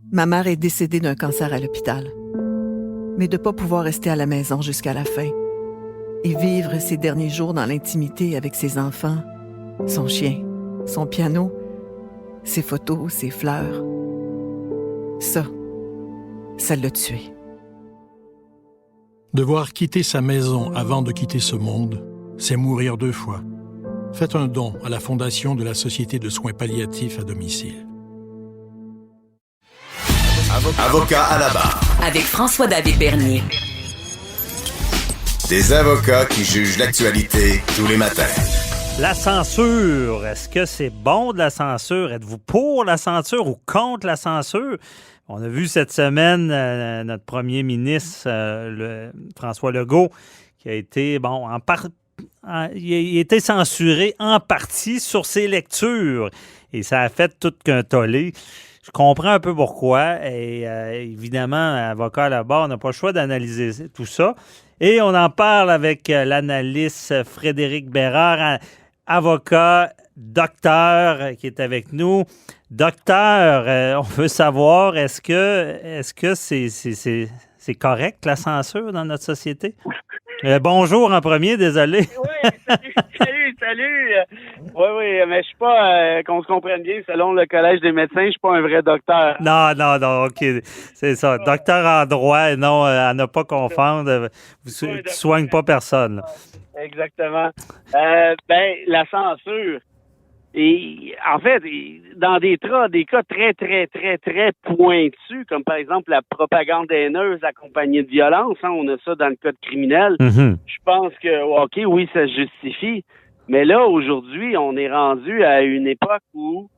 Ma mère est décédée d'un cancer à l'hôpital. Mais de ne pas pouvoir rester à la maison jusqu'à la fin et vivre ses derniers jours dans l'intimité avec ses enfants, son chien, son piano, ses photos, ses fleurs. Ça l'a tué. Devoir quitter sa maison avant de quitter ce monde, c'est mourir 2 fois. Faites un don à la Fondation de la Société de soins palliatifs à domicile. Avocat à la barre. Avec François-David Bernier. Des avocats qui jugent l'actualité tous les matins. La censure, est-ce que c'est bon de la censure? Êtes-vous pour la censure ou contre la censure? On a vu cette semaine notre premier ministre, François Legault, qui a été, il a été censuré en partie sur ses lectures. Et ça a fait tout qu'un tollé. Je comprends un peu pourquoi. Et évidemment, l'avocat à la barre n'a pas le choix d'analyser tout ça. Et on en parle avec l'analyste Frédéric Bérard, avocat, docteur, qui est avec nous. Docteur, on veut savoir, est-ce que c'est correct la censure dans notre société? Bonjour en premier, désolé. Oui, salut. Oui, mais je suis pas, qu'on se comprenne bien, selon le Collège des médecins, je suis pas un vrai docteur. Non, OK, c'est ça. Docteur en droit, non, à ne pas confondre. Tu ne soignes pas personne. Là. Exactement. La censure. Et en fait, dans des cas très, très, très, très pointus, comme par exemple la propagande haineuse accompagnée de violence, on a ça dans le code criminel, Je pense que, OK, oui, ça se justifie, mais là, aujourd'hui, on est rendu à une époque où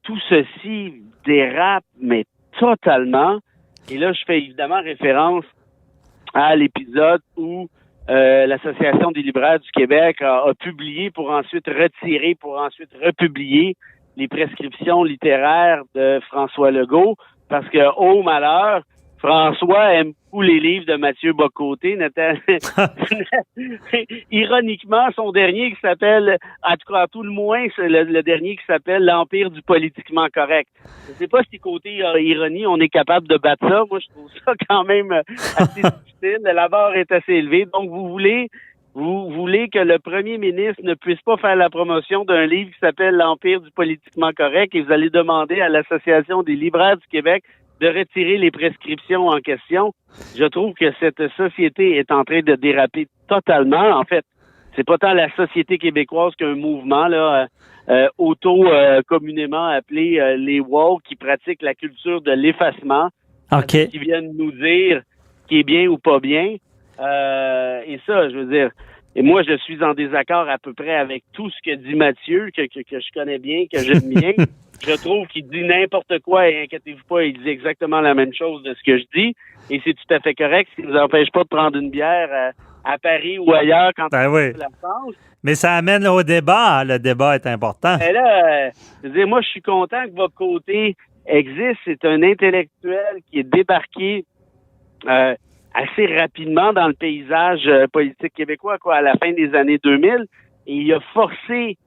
tout ceci dérape, mais totalement. Et là, je fais évidemment référence à l'épisode où l'Association des libraires du Québec a publié pour ensuite retirer, pour ensuite republier les prescriptions littéraires de François Legault, parce que, oh malheur, François aime beaucoup les livres de Mathieu Bock-Côté. Ironiquement, son dernier qui s'appelle, en tout cas, à tout le moins, c'est le dernier qui s'appelle L'Empire du politiquement correct. Je sais pas si côté ironie, on est capable de battre ça. Moi, je trouve ça quand même assez difficile. La barre est assez élevée. Donc, vous voulez que le premier ministre ne puisse pas faire la promotion d'un livre qui s'appelle L'Empire du politiquement correct et vous allez demander à l'Association des libraires du Québec de retirer les prescriptions en question. Je trouve que cette société est en train de déraper totalement. En fait, c'est pas tant la société québécoise qu'un mouvement là communément appelé les woke qui pratiquent la culture de l'effacement, OK. Qui viennent nous dire qui est bien ou pas bien. Et ça, je veux dire, et moi, je suis en désaccord à peu près avec tout ce que dit Mathieu, que je connais bien, que j'aime bien. Je trouve qu'il dit n'importe quoi et inquiétez-vous pas, il dit exactement la même chose de ce que je dis. Et c'est tout à fait correct, ce qui ne nous empêche pas de prendre une bière à Paris ou ailleurs quand on oui. la France. Mais ça amène au débat. Le débat est important. Et là, je veux dire, moi, je suis content que votre côté existe. C'est un intellectuel qui est débarqué assez rapidement dans le paysage politique québécois, à la fin des années 2000. Et il a forcé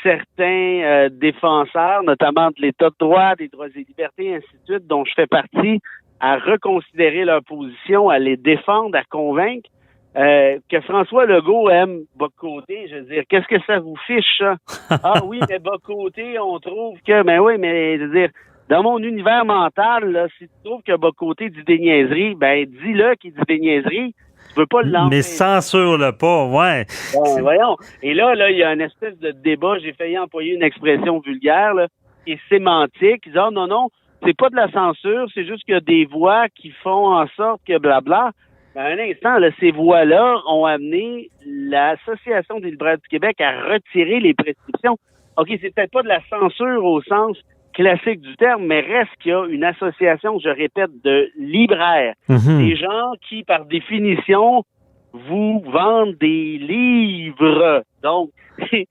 certains défenseurs, notamment de l'État de droit, des droits et libertés, ainsi de suite, dont je fais partie, à reconsidérer leur position, à les défendre, à convaincre que François Legault aime Bock-Côté. Je veux dire, qu'est-ce que ça vous fiche, ça? Ah oui, mais Bock-Côté, on trouve que... Ben oui, mais je veux dire, dans mon univers mental, là, si tu trouves que Bock-Côté dit des niaiseries, ben dis-le qu'il dit des niaiseries. Tu veux pas l'empêcher. Mais censure-le pas, ouais. Ben, voyons. Et là, il y a une espèce de débat. J'ai failli employer une expression vulgaire, là, qui est sémantique. Ils disent, non, c'est pas de la censure, c'est juste qu'il y a des voix qui font en sorte que blabla. Ben, un instant, là, ces voix-là ont amené l'Association des libraires du Québec à retirer les prescriptions. OK, c'est peut-être pas de la censure au sens classique du terme, mais reste qu'il y a une association, je répète, de libraires. Des gens qui, par définition, vous vendent des livres. Donc, ils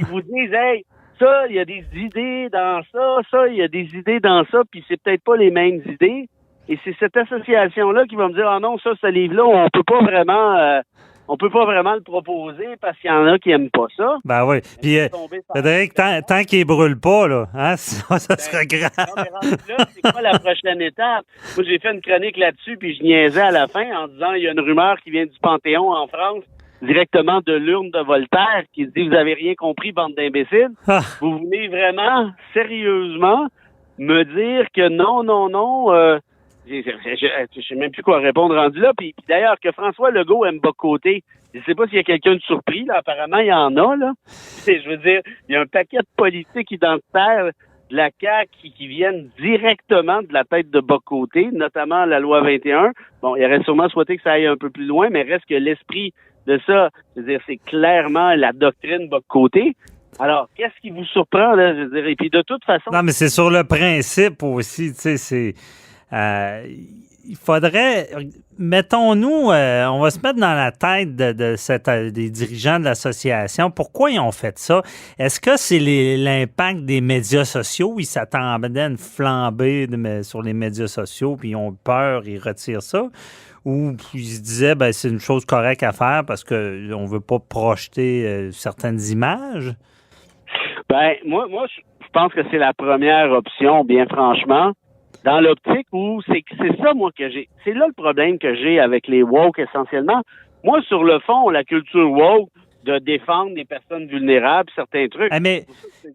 vous disent, hey, ça, il y a des idées dans ça, il y a des idées dans ça, puis c'est peut-être pas les mêmes idées. Et c'est cette association-là qui va me dire, ah non, ce livre-là, on peut pas vraiment on peut pas vraiment le proposer parce qu'il y en a qui aiment pas ça. Ben oui. Puis, Frédéric, tant qu'il brûle pas, là, hein, ça serait grave. Non, mais rendu là, c'est quoi la prochaine étape? Moi, j'ai fait une chronique là-dessus, puis je niaisais à la fin en disant il y a une rumeur qui vient du Panthéon en France, directement de l'urne de Voltaire, qui dit vous avez rien compris, bande d'imbéciles. Ah. Vous voulez vraiment, sérieusement, me dire que non, je sais même plus quoi répondre rendu là. Puis d'ailleurs, que François Legault aime Bock-Côté, je sais pas s'il y a quelqu'un de surpris, là. Apparemment, il y en a, là. Je veux dire, il y a un paquet de politiques identitaires de la CAQ qui viennent directement de la tête de Bock-Côté, notamment la loi 21. Bon, il aurait sûrement souhaité que ça aille un peu plus loin, mais reste que l'esprit de ça, je veux dire, c'est clairement la doctrine Bock-Côté. Alors, qu'est-ce qui vous surprend, là? Je veux dire, et puis de toute façon... Non, mais c'est sur le principe aussi, tu sais, c'est... il faudrait... Mettons-nous, on va se mettre dans la tête des dirigeants de l'association. Pourquoi ils ont fait ça? Est-ce que c'est l'impact des médias sociaux? Ils s'attendaient à une flambée sur les médias sociaux, puis ils ont peur, ils retirent ça? Ou ils se disaient, ben c'est une chose correcte à faire parce qu'on ne veut pas projeter certaines images? Ben, moi, je pense que c'est la première option, bien franchement, dans l'optique où c'est ça, moi, que j'ai. C'est là le problème que j'ai avec les woke, essentiellement. Moi, sur le fond, la culture woke, de défendre les personnes vulnérables, certains trucs. Ah, mais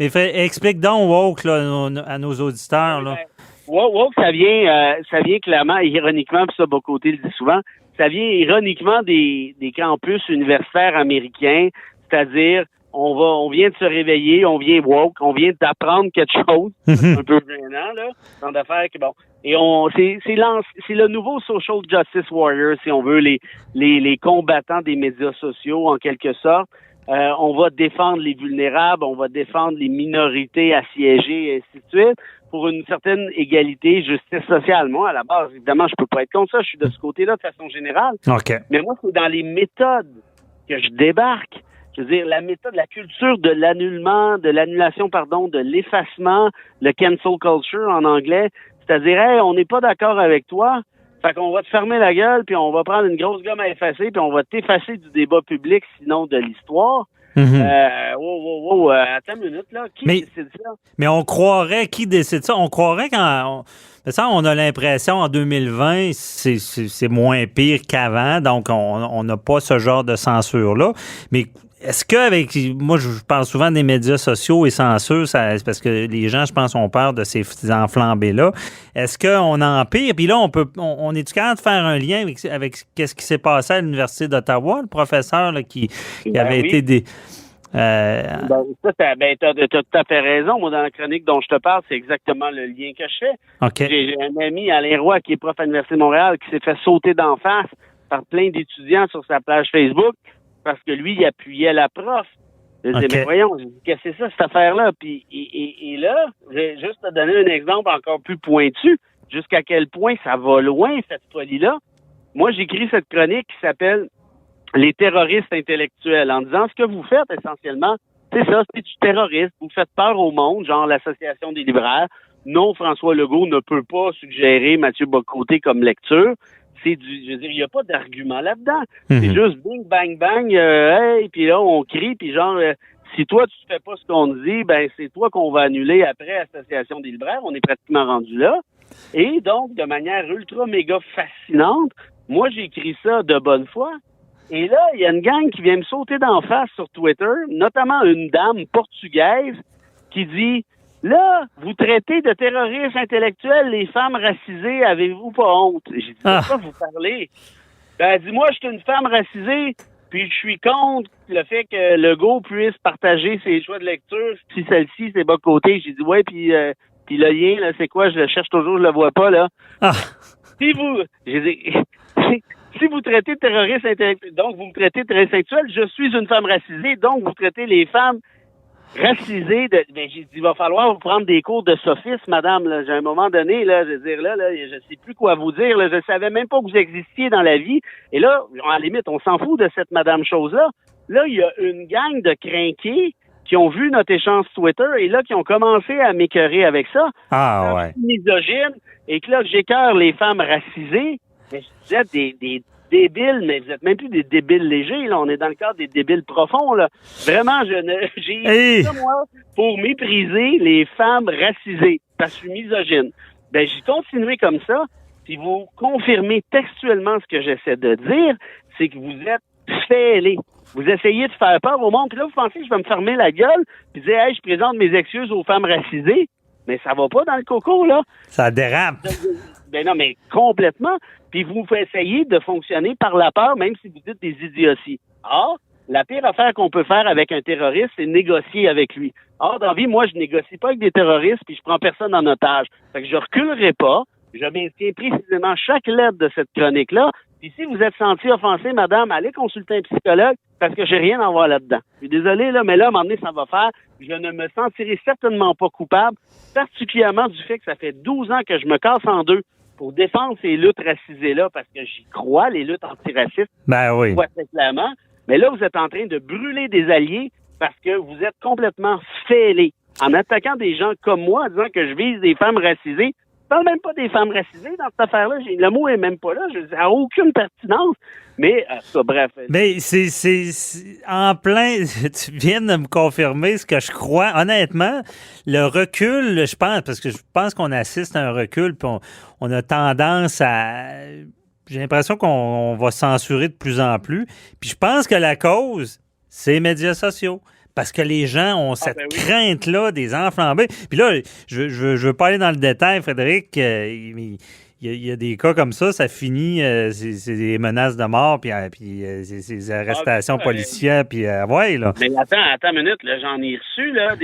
explique donc woke là, à nos auditeurs. Là. Woke, ça vient clairement, ironiquement, puis ça, Bock-Côté le dit souvent, ça vient ironiquement des campus universitaires américains, c'est-à-dire on vient de se réveiller, on vient woke, on vient d'apprendre quelque chose, un peu gênant, là, dans d'affaires que bon. Et c'est le nouveau social justice warrior, si on veut, les combattants des médias sociaux, en quelque sorte. On va défendre les vulnérables, on va défendre les minorités assiégées, et ainsi de suite, pour une certaine égalité, justice sociale. Moi, à la base, évidemment, je peux pas être contre ça, je suis de ce côté-là de façon générale. Okay. Mais moi, c'est dans les méthodes que je débarque. Je veux dire, la méthode, la culture de l'annulation, de l'effacement, le cancel culture en anglais, c'est-à-dire, hey, on n'est pas d'accord avec toi, fait qu'on va te fermer la gueule, puis on va prendre une grosse gomme à effacer, puis on va t'effacer du débat public, sinon de l'histoire. Attends une minute, là. Qui décide ça? Mais on croirait, qui décide ça? On croirait on a l'impression en 2020, c'est moins pire qu'avant, donc on n'a pas ce genre de censure-là. Mais est-ce moi, je parle souvent des médias sociaux et censure, c'est parce que les gens, je pense, ont peur de ces enflambées-là. Est-ce qu'on empire? Puis là, on est-tu capable de faire un lien avec ce qui s'est passé à l'Université d'Ottawa, le professeur là, qui avait été t'as tout à fait raison. Moi, dans la chronique dont je te parle, c'est exactement le lien que je fais. Okay. J'ai un ami, Alain Roy, qui est prof à l'Université de Montréal, qui s'est fait sauter d'en face par plein d'étudiants sur sa page Facebook parce que lui, il appuyait la prof. Je disais, mais voyons, qu'est-ce que c'est ça, cette affaire-là? Puis, et là, je vais juste te donner un exemple encore plus pointu, jusqu'à quel point ça va loin, cette folie-là. Moi, j'écris cette chronique qui s'appelle les terroristes intellectuels, en disant ce que vous faites essentiellement, c'est ça, c'est du terrorisme. Vous faites peur au monde, genre l'Association des libraires. Non, François Legault ne peut pas suggérer Mathieu Bock-Côté comme lecture. Je veux dire, il n'y a pas d'argument là-dedans. C'est juste bing, bang, bang, hey, puis là, on crie, puis genre, si toi, tu fais pas ce qu'on dit, ben, c'est toi qu'on va annuler après Association des libraires. On est pratiquement rendu là. Et donc, de manière ultra méga fascinante, moi, j'écris ça de bonne foi. Et là, il y a une gang qui vient me sauter d'en face sur Twitter, notamment une dame portugaise qui dit « Là, vous traitez de terroristes intellectuels les femmes racisées, avez-vous pas honte? » J'ai dit « De quoi vous parlez? » Ben, elle dit « Moi, je suis une femme racisée, puis je suis contre le fait que Legault puisse partager ses choix de lecture, si celle-ci, c'est Bock-Côté. » J'ai dit « Ouais, puis le lien, là, c'est quoi? Je le cherche toujours, je le vois pas, là. » Si vous traitez de terroriste intellectuel, donc vous me traitez de terroriste intellectuel, je suis une femme racisée, donc vous traitez les femmes racisées de... Ben, j'ai dit, il va falloir vous prendre des cours de sophisme, madame, là. J'ai un moment donné, là, je veux dire, là, je sais plus quoi vous dire, là, je savais même pas que vous existiez dans la vie. Et là, à la limite, on s'en fout de cette madame chose-là. Là, il y a une gang de crinqués qui ont vu notre échange Twitter et là, qui ont commencé à m'écœurer avec ça. Ah, ouais. Misogyne, et que là, j'écœure les femmes racisées. Mais je disais débiles, mais vous êtes même plus des débiles légers, là. On est dans le cadre des débiles profonds, là. Vraiment, j'ai Hey! ça, moi, pour mépriser les femmes racisées, parce que je suis misogyne. Ben, j'ai continué comme ça, puis vous confirmez textuellement ce que j'essaie de dire, c'est que vous êtes fêlés. Vous essayez de faire peur au monde, puis là, vous pensez que je vais me fermer la gueule, puis dire, hey, je présente mes excuses aux femmes racisées, mais ça va pas dans le coco, là. Ça dérape. Ben non, mais complètement. Puis vous essayez de fonctionner par la peur, même si vous dites des idioties. Or, la pire affaire qu'on peut faire avec un terroriste, c'est négocier avec lui. Or, dans la vie, moi, je négocie pas avec des terroristes, puis je prends personne en otage. Fait que je reculerai pas. Je maintiens précisément chaque lettre de cette chronique-là. Puis si vous êtes senti offensé, madame, allez consulter un psychologue, parce que j'ai rien à voir là-dedans. Je suis désolé, là, mais là, à un moment donné, ça va faire. Je ne me sentirai certainement pas coupable, particulièrement du fait que ça fait 12 ans que je me casse en deux pour défendre ces luttes racisées-là, parce que j'y crois, les luttes antiracistes. Ben oui. Je vois très clairement. Mais là, vous êtes en train de brûler des alliés parce que vous êtes complètement fêlés. En attaquant des gens comme moi, en disant que je vise des femmes racisées, je parle même pas des femmes racisées dans cette affaire-là. Le mot est même pas là. Ça n'a aucune pertinence. Mais, ça, bref. Mais c'est en plein, tu viens de me confirmer ce que je crois. Honnêtement, le recul, je pense, parce que je pense qu'on assiste à un recul, puis on a tendance à... J'ai l'impression qu'on va censurer de plus en plus. Puis je pense que la cause, c'est les médias sociaux. Parce que les gens ont cette crainte-là des enflambés. Puis là, je veux pas aller dans le détail, Frédéric. Il y a des cas comme ça finit, c'est des menaces de mort, puis ces arrestations policières, puis ouais, là. Mais attends une minute, là, j'en ai reçu, là,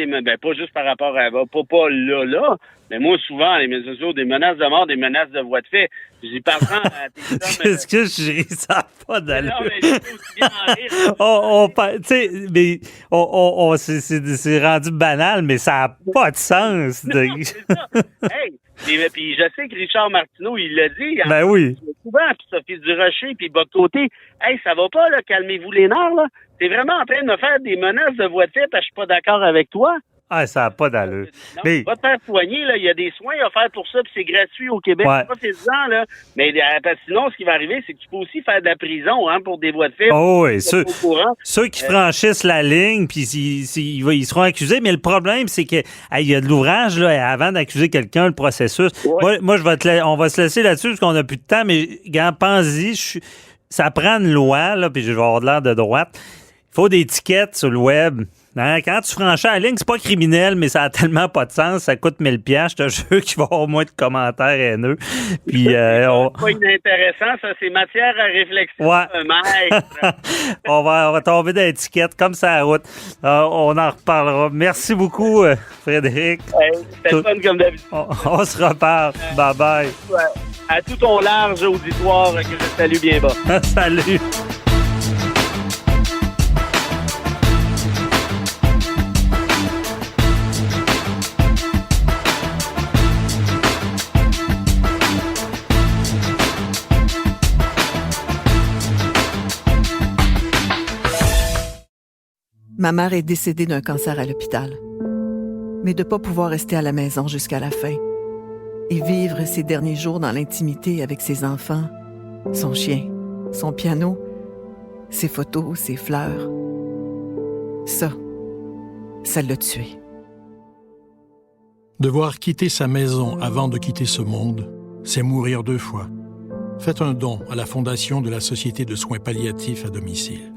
pas juste par rapport à, pas là, mais moi, souvent, les médias sociaux, des menaces de mort, des menaces de voie de fait. J'y parle à tes hommes. Qu'est-ce que je ris, ça n'a pas d'allure. Non, mais j'ai aussi bien en rire. Tu sais, mais c'est rendu banal, mais ça n'a pas de sens. Non, c'est ça. Hey! Puis je sais que Richard Martineau, il l'a dit. Ben oui. Souvent, puis Sophie Durocher, puis Bocoté. Hey, ça va pas, là, calmez-vous les nerfs, là. T'es vraiment en train de me faire des menaces de voie de fait parce que je suis pas d'accord avec toi. Ah, ça n'a pas d'allure. Non, mais... va te faire soigner, là. Il y a des soins à faire pour ça, puis c'est gratuit au Québec. Ouais. Profite-en, là. Mais parce que sinon, ce qui va arriver, c'est que tu peux aussi faire de la prison, hein, pour des voies de fait. Oh oui, ceux qui franchissent la ligne, puis ils seront accusés. Mais le problème, c'est que il y a de l'ouvrage, là, avant d'accuser quelqu'un, le processus. Ouais. Moi, on va se laisser là-dessus parce qu'on n'a plus de temps, mais pense-y, ça prend une loi, là, puis je vais avoir de l'air de droite. Il faut des étiquettes sur le web. Hein? Quand tu franchis la ligne, c'est pas criminel, mais ça a tellement pas de sens. Ça coûte 1000$. Je te jure qu'il va y avoir moins de commentaires haineux. Puis, c'est pas inintéressant, ça. C'est matière à réflexion. Ouais. on va tomber dans l'étiquette comme ça à la route. On en reparlera. Merci beaucoup, Frédéric. C'était fun comme d'habitude. On se reparle. Bye-bye. Ouais. À tout ton large auditoire que je salue bien bas. Salut. Ma mère est décédée d'un cancer à l'hôpital. Mais de ne pas pouvoir rester à la maison jusqu'à la fin et vivre ses derniers jours dans l'intimité avec ses enfants, son chien, son piano, ses photos, ses fleurs. Ça l'a tué. Devoir quitter sa maison avant de quitter ce monde, c'est mourir 2 fois. Faites un don à la Fondation de la Société de soins palliatifs à domicile.